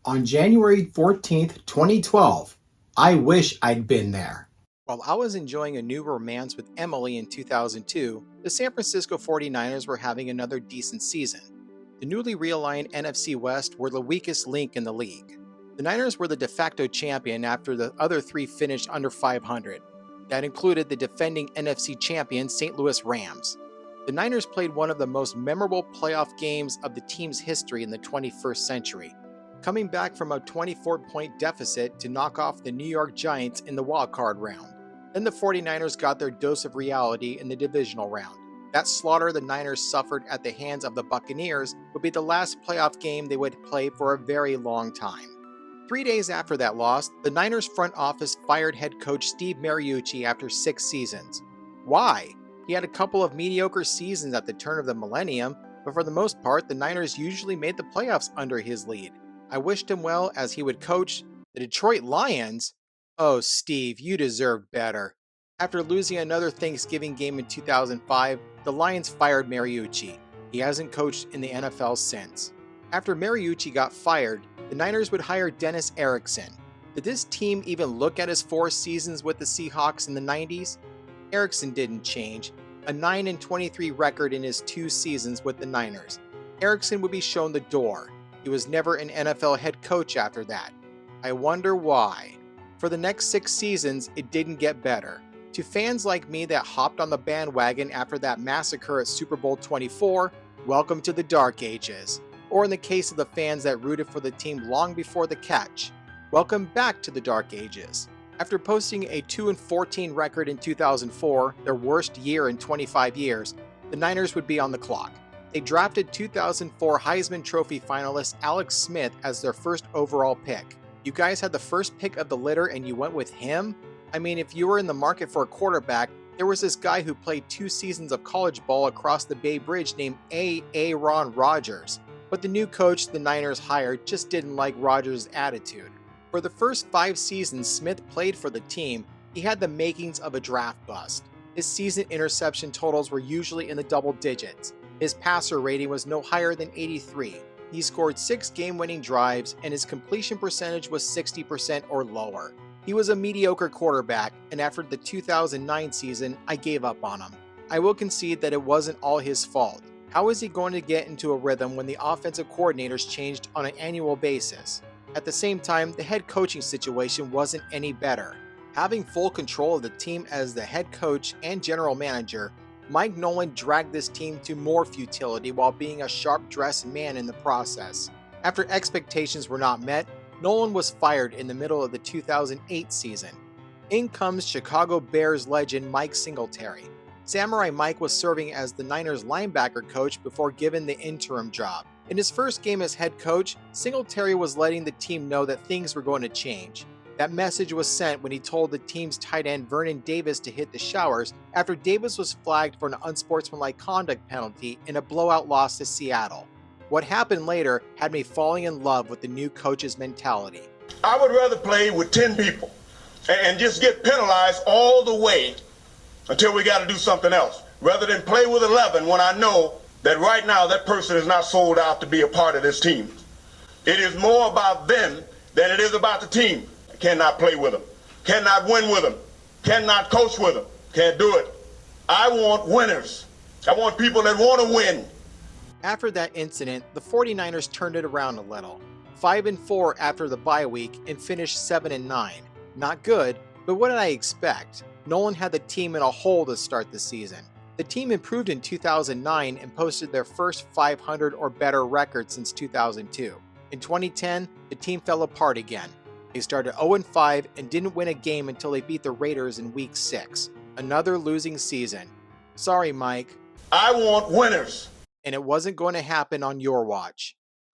On January 14th, 2012, I wish I'd been there. While I was enjoying a new romance with Emily in 2002, the San Francisco 49ers were having another decent season. The newly realigned NFC West were the weakest link in the league. The Niners were the de facto champion after the other three finished under 500. That included the defending NFC champion St. Louis Rams. The Niners played one of the most memorable playoff games of the team's history in the 21st century, coming back from a 24-point deficit to knock off the New York Giants in the wildcard round. Then the 49ers got their dose of reality in the divisional round. That slaughter the Niners suffered at the hands of the Buccaneers would be the last playoff game they would play for a very long time. 3 days after that loss, the Niners front office fired head coach Steve Mariucci after 6 seasons. Why? He had a couple of mediocre seasons at the turn of the millennium, but for the most part, the Niners usually made the playoffs under his lead. I wished him well as he would coach the Detroit Lions. Oh, Steve, you deserved better. After losing another Thanksgiving game in 2005, the Lions fired Mariucci. He hasn't coached in the NFL since. After Mariucci got fired, the Niners would hire Dennis Erickson. Did this team even look at his 4 seasons with the Seahawks in the 90s? Erickson didn't change. A 9-23 record in his 2 seasons with the Niners. Erickson would be shown the door. He was never an NFL head coach after that. I wonder why. For the next 6 seasons, it didn't get better. To fans like me that hopped on the bandwagon after that massacre at Super Bowl 24, welcome to the Dark Ages. Or in the case of the fans that rooted for the team long before the catch, welcome back to the Dark Ages. After posting a 2-14 record in 2004, their worst year in 25 years, the Niners would be on the clock. They drafted 2004 Heisman Trophy finalist Alex Smith as their first overall pick. You guys had the first pick of the litter and you went with him? I mean, if you were in the market for a quarterback, there was this guy who played 2 seasons of college ball across the Bay Bridge named Aaron Rodgers. But the new coach the Niners hired just didn't like Rodgers' attitude. For the first 5 seasons Smith played for the team, he had the makings of a draft bust. His season interception totals were usually in the double digits. His passer rating was no higher than 83. He scored 6 game-winning drives, and his completion percentage was 60% or lower. He was a mediocre quarterback, and after the 2009 season, I gave up on him. I will concede that it wasn't all his fault. How is he going to get into a rhythm when the offensive coordinators changed on an annual basis? At the same time, the head coaching situation wasn't any better. Having full control of the team as the head coach and general manager, Mike Nolan dragged this team to more futility while being a sharp-dressed man in the process. After expectations were not met, Nolan was fired in the middle of the 2008 season. In comes Chicago Bears legend Mike Singletary. Samurai Mike was serving as the Niners linebacker coach before given the interim job. In his first game as head coach, Singletary was letting the team know that things were going to change. That message was sent when he told the team's tight end Vernon Davis to hit the showers after Davis was flagged for an unsportsmanlike conduct penalty in a blowout loss to Seattle. What happened later had me falling in love with the new coach's mentality. I would rather play with 10 people and just get penalized all the way until we got to do something else, rather than play with 11 when I know that right now that person is not sold out to be a part of this team. It is more about them than it is about the team. I cannot play with them, cannot win with them, cannot coach with them, can't do it. I want winners. I want people that want to win. After that incident, the 49ers turned it around a little. 5-4 after the bye week and finished 7-9. Not good, but what did I expect? Nolan had the team in a hole to start the season. The team improved in 2009 and posted their first 500 or better record since 2002. In 2010, the team fell apart again. They started 0-5 and didn't win a game until they beat the Raiders in Week 6. Another losing season. Sorry, Mike. I want winners. And it wasn't going to happen on your watch.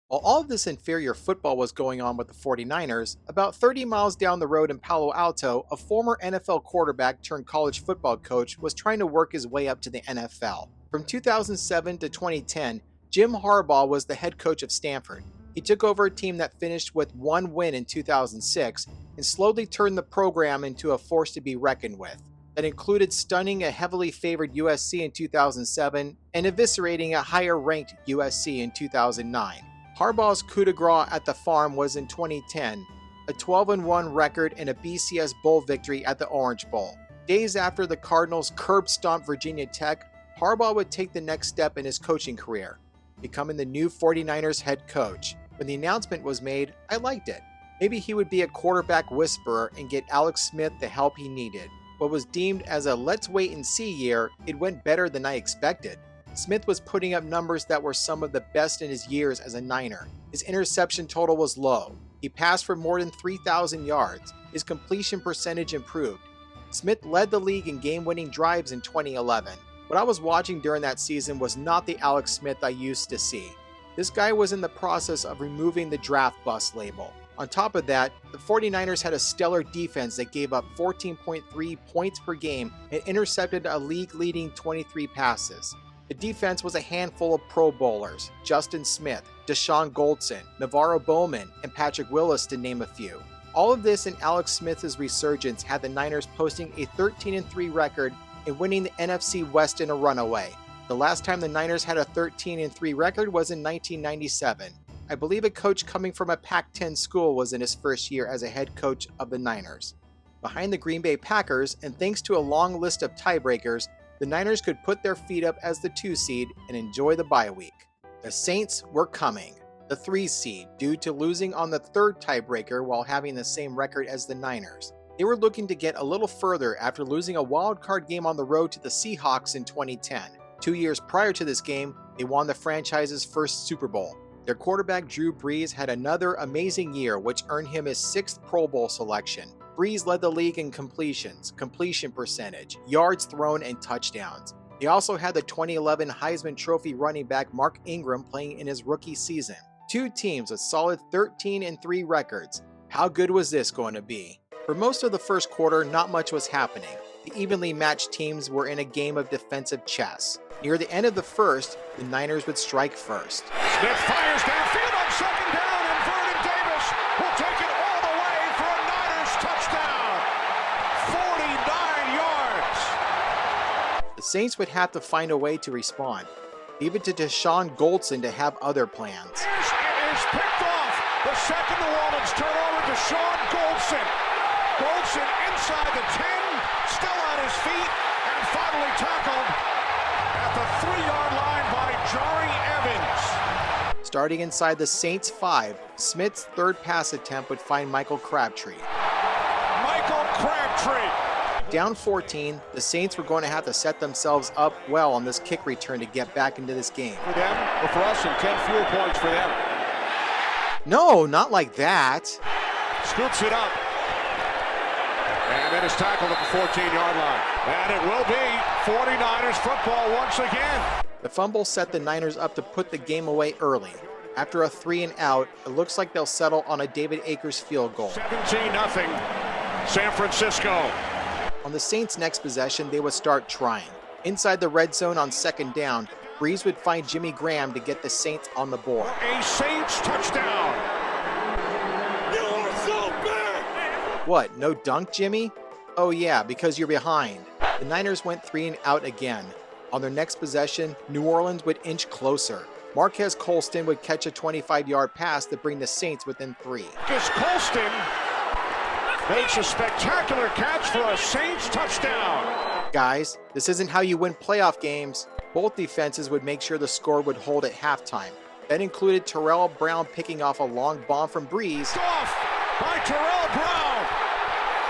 While all of this inferior football was going on with the 49ers, about 30 miles down the road in Palo Alto, a former NFL quarterback turned college football coach was trying to work his way up to the NFL. From 2007 to 2010, Jim Harbaugh was the head coach of Stanford. He took over a team that finished with 1 win in 2006 and slowly turned the program into a force to be reckoned with. That included stunning a heavily favored USC in 2007 and eviscerating a higher-ranked USC in 2009. Harbaugh's coup de grace at the farm was in 2010, a 12-1 record and a BCS Bowl victory at the Orange Bowl. Days after the Cardinals curb-stomped Virginia Tech, Harbaugh would take the next step in his coaching career, becoming the new 49ers head coach. When the announcement was made, I liked it. Maybe he would be a quarterback whisperer and get Alex Smith the help he needed. What was deemed as a let's wait and see year, it went better than I expected. Smith was putting up numbers that were some of the best in his years as a Niner. His interception total was low. He passed for more than 3,000 yards. His completion percentage improved. Smith led the league in game-winning drives in 2011. What I was watching during that season was not the Alex Smith I used to see. This guy was in the process of removing the draft bust label. On top of that, the 49ers had a stellar defense that gave up 14.3 points per game and intercepted a league-leading 23 passes. The defense was a handful of Pro Bowlers: Justin Smith, Deshaun Goldson, Navarro Bowman, and Patrick Willis, to name a few. All of this and Alex Smith's resurgence had the Niners posting a 13-3 record and winning the NFC West in a runaway. The last time the Niners had a 13-3 record was in 1997. I believe a coach coming from a Pac-10 school was in his first year as a head coach of the Niners. Behind the Green Bay Packers, and thanks to a long list of tiebreakers, the Niners could put their feet up as the 2 seed and enjoy the bye week. The Saints were coming, the 3 seed, due to losing on the 3rd tiebreaker while having the same record as the Niners. They were looking to get a little further after losing a wild card game on the road to the Seahawks in 2010. 2 years prior to this game, they won the franchise's first Super Bowl. Their quarterback Drew Brees had another amazing year, which earned him his 6th Pro Bowl selection. Brees led the league in completions, completion percentage, yards thrown, and touchdowns. They also had the 2011 Heisman Trophy running back Mark Ingram playing in his rookie season. 2 teams with solid 13-3 records. How good was this going to be? For most of the first quarter, not much was happening. The evenly matched teams were in a game of defensive chess. Near the end of the first, the Niners would strike first. Smith fires downfield on 2nd down, and Vernon Davis will take it all the way for a Niners touchdown. 49 yards. The Saints would have to find a way to respond. Leave it to Deshaun Goldson to have other plans. It is picked off. The second New Orleans turnover to Deshaun Goldson. Goldson inside the 10, still on his feet, and finally tackled at the 3-yard line by Jari Evans. Starting inside the Saints 5, Smith's 3rd pass attempt would find Michael Crabtree. Michael Crabtree. Down 14, the Saints were going to have to set themselves up well on this kick return to get back into this game. For them, or for us, and 10 fuel points for them. No, not like that. Scoops it up. And then is tackled at the 14-yard line. And it will be 49ers football once again. The fumble set the Niners up to put the game away early. After a 3-and-out, it looks like they'll settle on a David Akers field goal. 17-0, San Francisco. On the Saints' next possession, they would start trying. Inside the red zone on 2nd down, Brees would find Jimmy Graham to get the Saints on the board. A Saints touchdown. You're so bad. What, no dunk, Jimmy? Oh yeah, because you're behind. The Niners went 3-and-out again. On their next possession, New Orleans would inch closer. Marquez Colston would catch a 25-yard pass to bring the Saints within 3. Marquez Colston makes a spectacular catch for a Saints touchdown. Guys, this isn't how you win playoff games. Both defenses would make sure the score would hold at halftime. That included Terrell Brown picking off a long bomb from Brees. Off by Terrell Brown.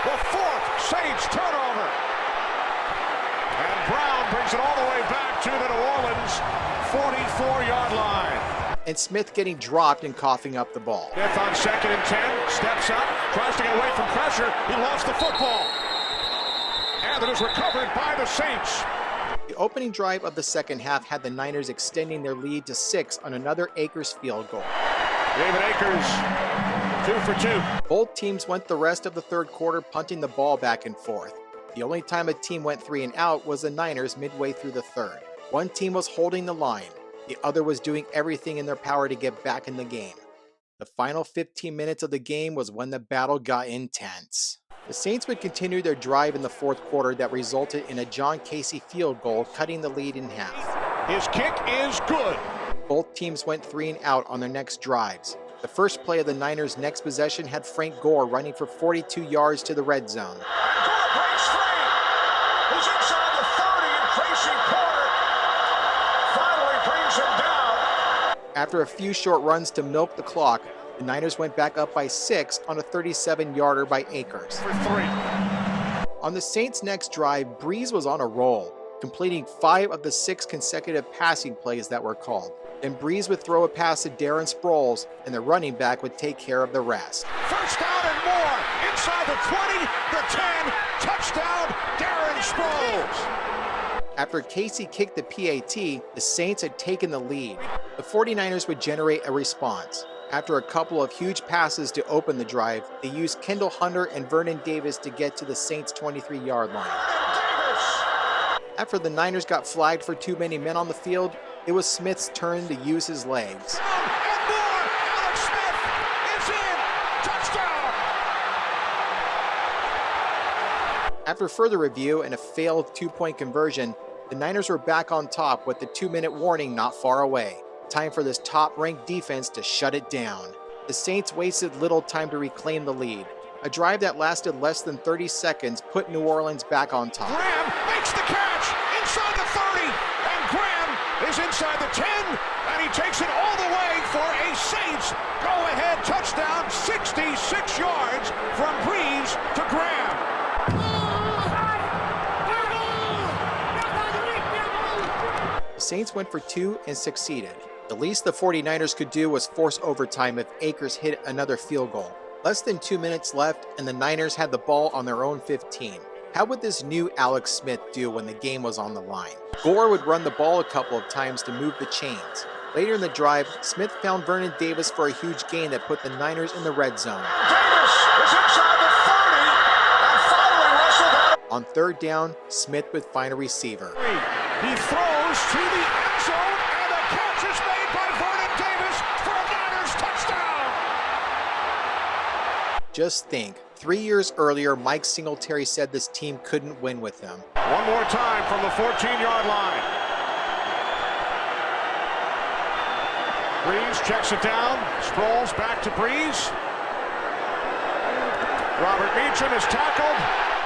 The 4th Saints turnover. And Brown brings it all the way back to the New Orleans 44-yard line. And Smith getting dropped and coughing up the ball. Smith on 2nd and 10, steps up, tries to get away from pressure. He lost the football. And it is recovered by the Saints. The opening drive of the second half had the Niners extending their lead to 6 on another Akers field goal. David Akers, 2 for 2. Both teams went the rest of the third quarter punting the ball back and forth. The only time a team went 3-and-out was the Niners midway through the third. One team was holding the line. The other was doing everything in their power to get back in the game. The final 15 minutes of the game was when the battle got intense. The Saints would continue their drive in the fourth quarter that resulted in a John Casey field goal, cutting the lead in half. His kick is good. Both teams went 3 and out on their next drives. The first play of the Niners' next possession had Frank Gore running for 42 yards to the red zone. Gore breaks free. He's inside the 30, and Tracy Porter finally brings him down. After a few short runs to milk the clock, the Niners went back up by 6 on a 37-yarder by Akers. For 3. On the Saints' next drive, Brees was on a roll, completing 5 of the 6 consecutive passing plays that were called. Then Brees would throw a pass to Darren Sproles, and the running back would take care of the rest. First down and more. Inside the 20, the 10. Touchdown, Darren Sproles. After Casey kicked the PAT, the Saints had taken the lead. The 49ers would generate a response. After a couple of huge passes to open the drive, they used Kendall Hunter and Vernon Davis to get to the Saints' 23-yard line. After the Niners got flagged for too many men on the field, it was Smith's turn to use his legs. And more. Alex Smith is in. Touchdown. After further review and a failed 2-point conversion, the Niners were back on top with the 2-minute warning not far away. Time for this top-ranked defense to shut it down. The Saints wasted little time to reclaim the lead. A drive that lasted less than 30 seconds put New Orleans back on top. Graham makes the catch inside the 30, and Graham is inside the 10, and he takes it all the way for a Saints go-ahead touchdown, 66 yards from Brees to Graham. The Saints went for 2 and succeeded. The least the 49ers could do was force overtime if Akers hit another field goal. Less than 2 minutes left, and the Niners had the ball on their own 15. How would this new Alex Smith do when the game was on the line? Gore would run the ball a couple of times to move the chains. Later in the drive, Smith found Vernon Davis for a huge gain that put the Niners in the red zone. Davis is inside the 30, and finally wrestled out. On 3rd down, Smith would find a receiver. He throws to the end zone, and the catch is made by Vernon Davis for a Niners touchdown. Just think, 3 years earlier, Mike Singletary said this team couldn't win with him. One more time from the 14-yard line. Brees checks it down. Sproles back to Brees. Robert Meacham is tackled.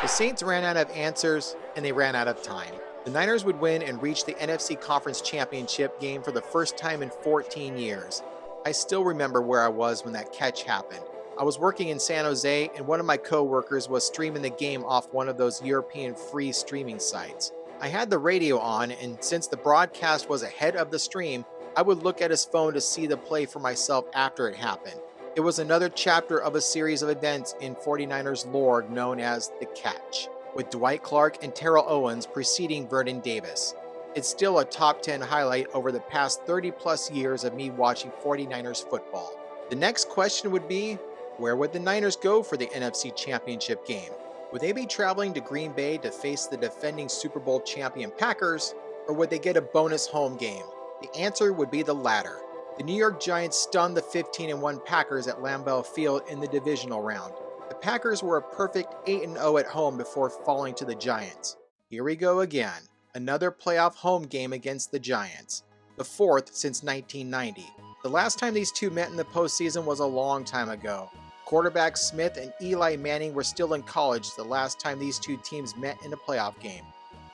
The Saints ran out of answers, and they ran out of time. The Niners would win and reach the NFC Conference Championship game for the first time in 14 years. I still remember where I was when that catch happened. I was working in San Jose, and one of my co-workers was streaming the game off one of those European free streaming sites. I had the radio on, and since the broadcast was ahead of the stream, I would look at his phone to see the play for myself after it happened. It was another chapter of a series of events in 49ers lore known as The Catch, with Dwight Clark and Terrell Owens preceding Vernon Davis. It's still a top 10 highlight over the past 30-plus years of me watching 49ers football. The next question would be, where would the Niners go for the NFC Championship game? Would they be traveling to Green Bay to face the defending Super Bowl champion Packers, or would they get a bonus home game? The answer would be the latter. The New York Giants stunned the 15-1 Packers at Lambeau Field in the divisional round. The Packers were a perfect 8-0 at home before falling to the Giants. Here we go again. Another playoff home game against the Giants. The 4th since 1990. The last time these two met in the postseason was a long time ago. Quarterbacks Smith and Eli Manning were still in college the last time these two teams met in a playoff game.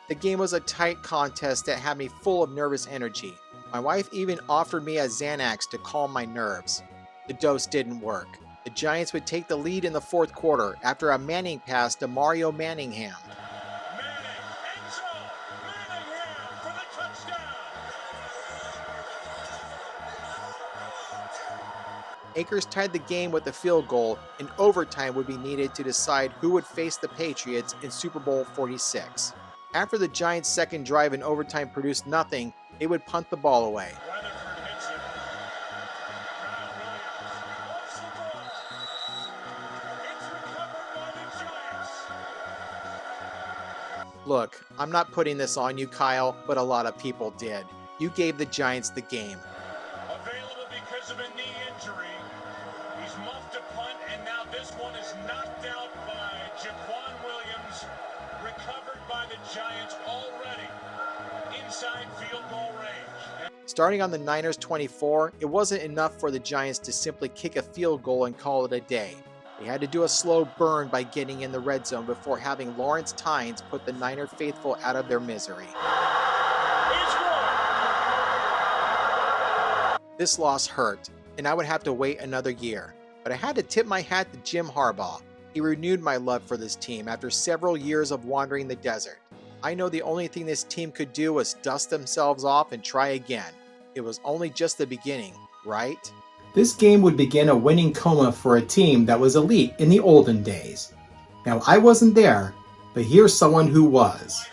The game was a tight contest that had me full of nervous energy. My wife even offered me a Xanax to calm my nerves. The dose didn't work. The Giants would take the lead in the 4th quarter after a Manning pass to Mario Manningham. Akers tied the game with a field goal, and overtime would be needed to decide who would face the Patriots in Super Bowl 46. After the Giants' second drive in overtime produced nothing, they would punt the ball away. Look, I'm not putting this on you, Kyle, but a lot of people did. You gave the Giants the game. Available because of a knee injury. He's muffed a punt, and now this one is knocked out by Jaquan Williams. Recovered by the Giants already inside field goal range. Starting on the Niners' 24, it wasn't enough for the Giants to simply kick a field goal and call it a day. They had to do a slow burn by getting in the red zone before having Lawrence Tynes put the Niner faithful out of their misery. This loss hurt, and I would have to wait another year. But I had to tip my hat to Jim Harbaugh. He renewed my love for this team after several years of wandering the desert. I know the only thing this team could do was dust themselves off and try again. It was only just the beginning, right? This game would begin a winning coma for a team that was elite in the olden days. Now, I wasn't there, but here's someone who was.